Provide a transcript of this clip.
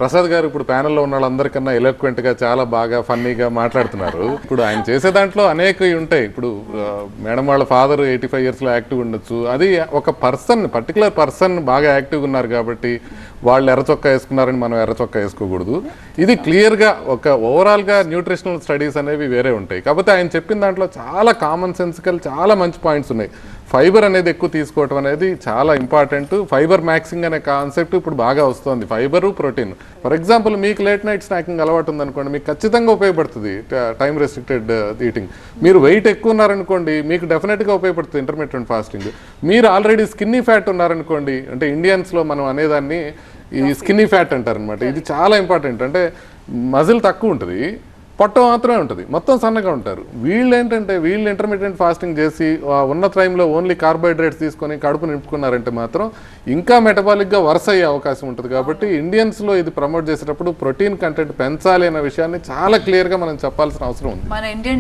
ప్రసాద్ గారు ఇప్పుడు ప్యానెల్లో ఉన్న వాళ్ళందరికన్నా ఎలోక్వెంట్ గా చాలా బాగా ఫన్నీగా మాట్లాడుతున్నారు. ఇప్పుడు ఆయన చేసే దాంట్లో అనేక ఉంటాయి. ఇప్పుడు మేడం వాళ్ళ ఫాదర్ 85 years లో యాక్టివ్ ఉండొచ్చు. అది ఒక పర్సన్, పర్టికులర్ పర్సన్ బాగా యాక్టివ్గా ఉన్నారు కాబట్టి వాళ్ళు ఎర్ర చొక్కా వేసుకున్నారని మనం ఎర్ర చొక్కా వేసుకోకూడదు. ఇది క్లియర్గా ఒక ఓవరాల్గా న్యూట్రిషనల్ స్టడీస్ అనేవి వేరే ఉంటాయి. కాకపోతే ఆయన చెప్పిన దాంట్లో చాలా కామన్ సెన్సికల్ చాలా మంచి పాయింట్స్ ఉన్నాయి. ఫైబర్ అనేది ఎక్కువ తీసుకోవటం అనేది చాలా ఇంపార్టెంట్. ఫైబర్ మ్యాక్సింగ్ అనే కాన్సెప్ట్ ఇప్పుడు బాగా వస్తుంది. Fibre, protein. ఫర్ ఎగ్జాంపుల్ మీకు లేట్ నైట్ స్నాకింగ్ అలవాటు ఉందనుకోండి, మీకు ఖచ్చితంగా ఉపయోగపడుతుంది టైం రెస్ట్రిక్టెడ్ ఈటింగ్. మీరు వెయిట్ ఎక్కువ ఉన్నారనుకోండి, మీకు డెఫినెట్గా ఉపయోగపడుతుంది ఇంటర్మీడియట్ ఫాస్టింగ్. మీరు ఆల్రెడీ స్కిన్నీ ఫ్యాట్ ఉన్నారనుకోండి, అంటే ఇండియన్స్లో మనం అనేదాన్ని ఈ స్కిన్నీ ఫ్యాట్ అంటారనమాట. ఇది చాలా ఇంపార్టెంట్. అంటే మజిల్ తక్కువ ఉంటుంది, పొట్ట మాత్రమే ఉంటుంది, మొత్తం సన్నగా ఉంటారు. వీళ్ళు ఏంటంటే వీళ్ళు ఇంటర్మీడియట్ ఫాస్టింగ్ చేసి ఉన్న టైంలో ఓన్లీ కార్బోహైడ్రేట్స్ తీసుకొని కడుపు నింపుకున్నారంటే మాత్రం ఇంకా మెటబాలిక్గా వరుస అయ్యే అవకాశం ఉంటుంది. కాబట్టి ఇండియన్స్లో ఇది ప్రమోట్ చేసేటప్పుడు ప్రోటీన్ కంటెంట్ పెంచాలి అనే విషయాన్ని చాలా క్లియర్గా మనం చెప్పాల్సిన అవసరం ఉంది. మన ఇండియన్